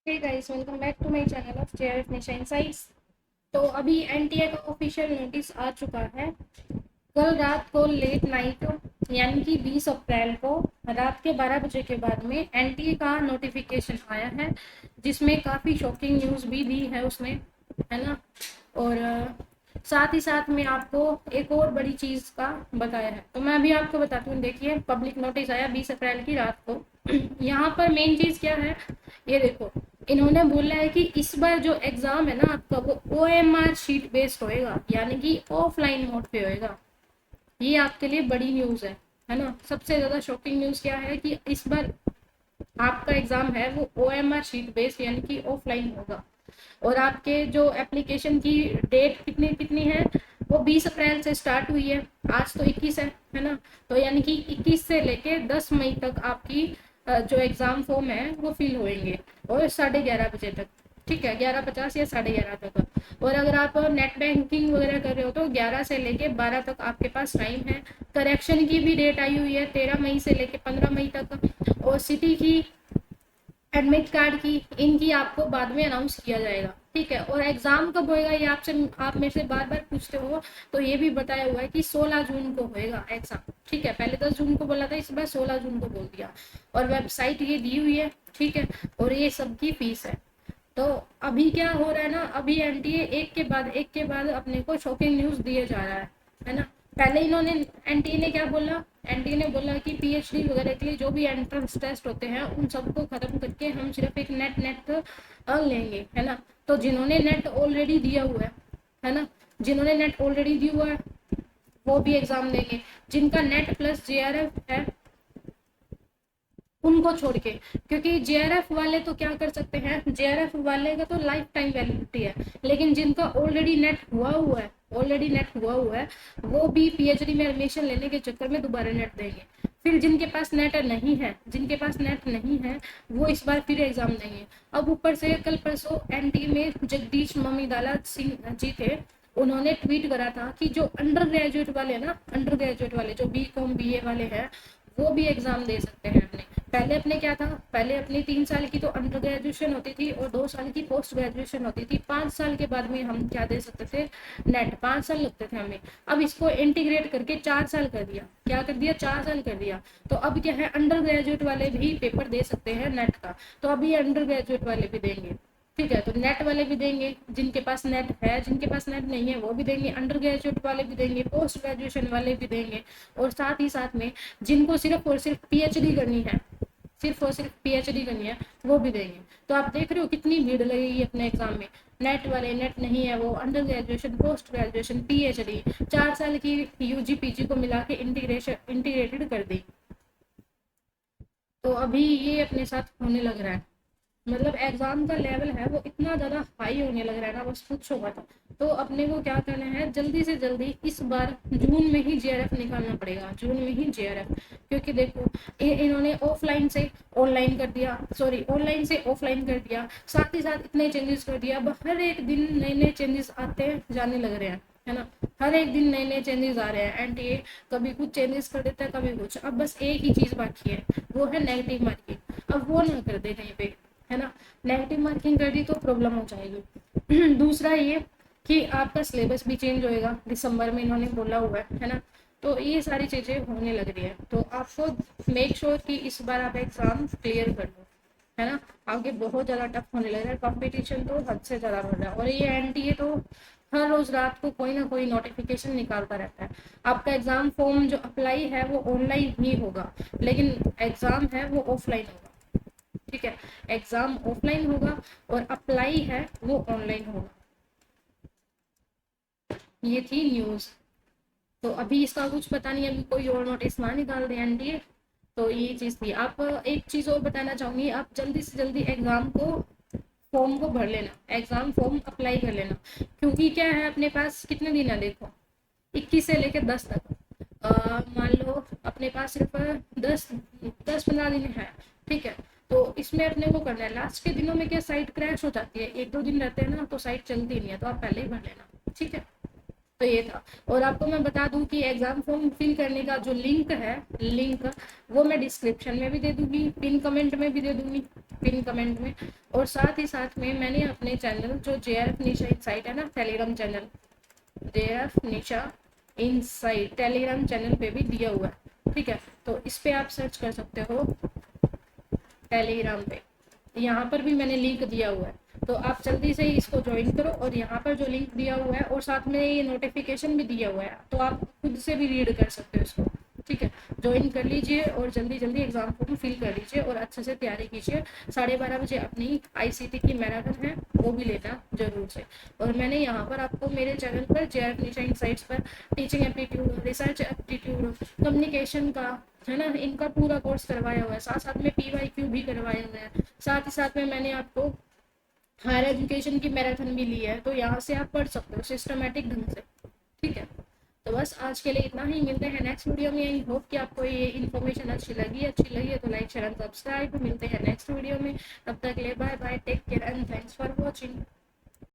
Hey guys, welcome back to my channel of JRF nation science. तो अभी NTA का official notice आ चुका है। कल रात को लेट नाइट यानी कि 20 अप्रैल को रात के 12 बजे के बाद में एनटीए का नोटिफिकेशन आया है, जिसमें काफ़ी शॉकिंग न्यूज़ भी दी है उसमें, है ना। और साथ ही साथ में आपको एक और बड़ी चीज़ का बताया है, तो मैं अभी आपको बताती हूँ। देखिए, पब्लिक नोटिस आया 20 अप्रैल की रात को। यहाँ पर मेन चीज़ क्या है, ये देखो। इन्होंने बोला है कि इस बार जो एग्जाम है ना आपका, वो ओएमआर शीट बेस्ड होएगा, यानी कि ऑफलाइन मोड पे होएगा। ये आपके लिए बड़ी न्यूज़ है ना। सबसे ज़्यादा शॉकिंग न्यूज़ क्या है कि इस बार आपका एग्जाम है वो ओएमआर शीट बेस्ड यानी कि ऑफलाइन होगा। और आपके जो एप्लीकेशन की डेट कितनी कितनी है, वो 20 अप्रैल से स्टार्ट हुई है। आज तो 21 है ना। तो यानी कि 21 से लेके 10 मई तक आपकी जो एग्ज़ाम फॉर्म है वो फिल होएंगे, और 11:30 बजे तक। ठीक है, 11:50 या 11:30 तक। और अगर आप नेट बैंकिंग वगैरह कर रहे हो तो 11 से लेके 12 तक आपके पास टाइम है। करेक्शन की भी डेट आई हुई है 13 मई से लेके 15 मई तक। और सिटी की, एडमिट कार्ड की, इनकी आपको बाद में अनाउंस किया जाएगा। ठीक है, और एग्जाम कब होएगा ये आप मेरे से बार बार पूछते हो, तो ये भी बताया हुआ है कि 16 जून को होएगा एग्जाम। ठीक है, पहले 10 जून को बोला था, इस बार 16 जून को बोल दिया। और वेबसाइट ये दी हुई है। ठीक है, और ये सबकी फीस है। तो अभी क्या हो रहा है ना, अभी एनटीए एक के बाद अपने को शॉकिंग न्यूज दिए जा रहा है ना। पहले इन्होंने, एनटीए ने क्या बोला, एनटीए ने बोला कि पीएचडी वगैरह के लिए जो भी एंट्रेंस टेस्ट होते हैं उन सबको खत्म करके हम सिर्फ एक नेट नेट लेंगे, है ना। तो जिन्होंने नेट ऑलरेडी दिया हुआ है ना, जिन्होंने नेट ऑलरेडी दिया हुआ है वो भी एग्जाम देंगे। जिनका नेट प्लस जेआरएफ है उनको छोड़ के, क्योंकि जेआरएफ वाले तो क्या कर सकते हैं, जेआरएफ वाले का तो लाइफ टाइम वैलिडिटी है। लेकिन जिनका ऑलरेडी नेट हुआ हुआ है वो भी पीएचडी में एडमिशन लेने के चक्कर में दोबारा नेट देंगे। फिर जिनके पास नेट नहीं है वो इस बार फिर एग्जाम देंगे। अब ऊपर से कल परसों एनटी में जगदीश ममीदाला सिंह जी थे, उन्होंने ट्वीट करा था कि जो अंडर ग्रेजुएट वाले ना, अंडर ग्रेजुएट वाले जो बीकॉम बीए वाले हैं वो भी एग्जाम दे सकते हैं अपने। पहले अपने क्या था, पहले अपनी 3 साल की तो अंडर ग्रेजुएशन होती थी और 2 साल की पोस्ट ग्रेजुएशन होती थी। 5 साल के बाद में हम क्या दे सकते थे, नेट। 5 साल लगते थे हमें। अब इसको इंटीग्रेट करके 4 साल कर दिया। क्या कर दिया, 4 साल कर दिया। तो अब क्या है, अंडर ग्रेजुएट वाले भी पेपर दे सकते हैं नेट का। तो अभी अंडर ग्रेजुएट वाले भी देंगे। ठीक है, तो नेट वाले भी देंगे, जिनके पास नेट है, जिनके पास नेट नहीं है वो भी देंगे, अंडर ग्रेजुएट वाले भी देंगे, पोस्ट ग्रेजुएशन वाले भी देंगे। और साथ ही साथ में जिनको सिर्फ और सिर्फ पीएचडी करनी है, सिर्फ और सिर्फ पीएचडी करनी है, वो भी देंगे। तो आप देख रहे हो कितनी भीड़ लगेगी अपने एग्जाम में। नेट वाले, नेट नहीं है वो under graduation, post graduation, PhD, 4 साल की यूजी पीजी को मिला के इंटीग्रेटेड कर दी। तो अभी ये अपने साथ होने लग रहा है। मतलब एग्जाम का लेवल है वो इतना ज़्यादा हाई होने लग रहा है ना, बस पूछो मत। तो अपने को क्या करना है, जल्दी से जल्दी इस बार जून में ही जेआरएफ निकालना पड़ेगा, जून में ही जेआरएफ। क्योंकि देखो, इन्होंने ऑफलाइन से ऑनलाइन कर दिया, सॉरी ऑनलाइन से ऑफलाइन कर दिया, साथ ही साथ इतने चेंजेस कर दिया। अब हर एक दिन नए नए चेंजेस आते जाने लग रहे हैं, है ना। हर एक दिन नए नए चेंजेस आ रहे हैं एनटीए। कभी कुछ चेंजेस कर देता है, कभी कुछ। अब बस एक ही चीज़ बाकी है, वो है नेगेटिव मार्किंग। अब वो ना कर दे कहीं पे, है ना। नेगेटिव मार्किंग कर दी तो प्रॉब्लम हो जाएगी। दूसरा ये कि आपका सिलेबस भी चेंज होएगा, दिसंबर में इन्होंने बोला हुआ है ना। तो ये सारी चीज़ें होने लग रही है, तो आपको मेक श्योर कि इस बार आप एग्जाम क्लियर कर लो, है ना। आगे बहुत ज़्यादा टफ होने लग रहा है, कंपटीशन तो हद से ज़्यादा बढ़ रहा है। और ये एनटीए तो हर रोज़ रात को कोई ना कोई नोटिफिकेशन निकालता रहता है। आपका एग्ज़ाम फॉर्म जो अप्लाई है वो ऑनलाइन ही होगा, लेकिन एग्ज़ाम है वो ऑफलाइन होगा। ठीक है, एग्जाम ऑफलाइन होगा और अप्लाई है वो ऑनलाइन होगा। ये थी न्यूज़। तो अभी इसका कुछ पता नहीं, अभी कोई और नोटिस ना निकाल दे एनडीए। तो ये चीज़ थी। आप एक चीज़ और बताना चाहूँगी, आप जल्दी से जल्दी एग्ज़ाम को, फॉर्म को भर लेना, एग्ज़ाम फॉर्म अप्लाई कर लेना। क्योंकि क्या है, अपने पास कितने दिन है देखो, 21 से लेकर 10 तक। मान लो अपने पास सिर्फ 10-15 दिन है। ठीक है, तो इसमें अपने को करना है। लास्ट के दिनों में क्या साइट क्रैश हो जाती है, 1-2 दिन रहते हैं ना तो साइट चलती नहीं है, तो आप पहले ही भर लेना। ठीक है, तो ये था। और आपको मैं बता दूं कि एग्जाम फॉर्म फिल करने का जो लिंक है, लिंक वो मैं डिस्क्रिप्शन में भी दे दूंगी, पिन कमेंट में भी दे दूंगी। पिन कमेंट में। और साथ ही साथ में मैंने अपने चैनल जो JRF निशा इनसाइट है ना, टेलीग्राम चैनल JRF निशा इनसाइट टेलीग्राम चैनल पे भी दिया हुआ है, ठीक है। तो इस पे आप सर्च कर सकते हो टेलीग्राम पे, यहाँ पर भी मैंने लिंक दिया हुआ है। तो आप जल्दी से इसको ज्वाइन करो, और यहाँ पर जो लिंक दिया हुआ है और साथ में ये नोटिफिकेशन भी दिया हुआ है, तो आप खुद से भी रीड कर सकते हो इसको, ठीक है। ज्वाइन कर लीजिए और जल्दी जल्दी एग्जाम फॉर्म फिल कर लीजिए और अच्छे से तैयारी कीजिए। 12:30 बजे अपनी ICT की मैराथन है, वो भी लेना जरूर से। और मैंने यहाँ पर आपको मेरे चैनल पर JRF निशा इनसाइट्स पर teaching aptitude, research aptitude, communication का है ना, इनका पूरा कोर्स करवाया हुआ है। साथ साथ में PYQ भी करवाए हुए हैं। साथ ही साथ में मैंने आपको हायर एजुकेशन की मैराथन भी ली है, तो यहाँ से आप पढ़ सकते हो सिस्टमेटिक ढंग से, ठीक है। तो बस आज के लिए इतना ही, मिलते हैं नेक्स्ट वीडियो में। आई होप कि आपको ये इन्फॉर्मेशन अच्छी लगी है तो लाइक शेयर एंड सब्सक्राइब। मिलते हैं नेक्स्ट वीडियो में, तब तक के लिए bye bye, take care and thanks for watching.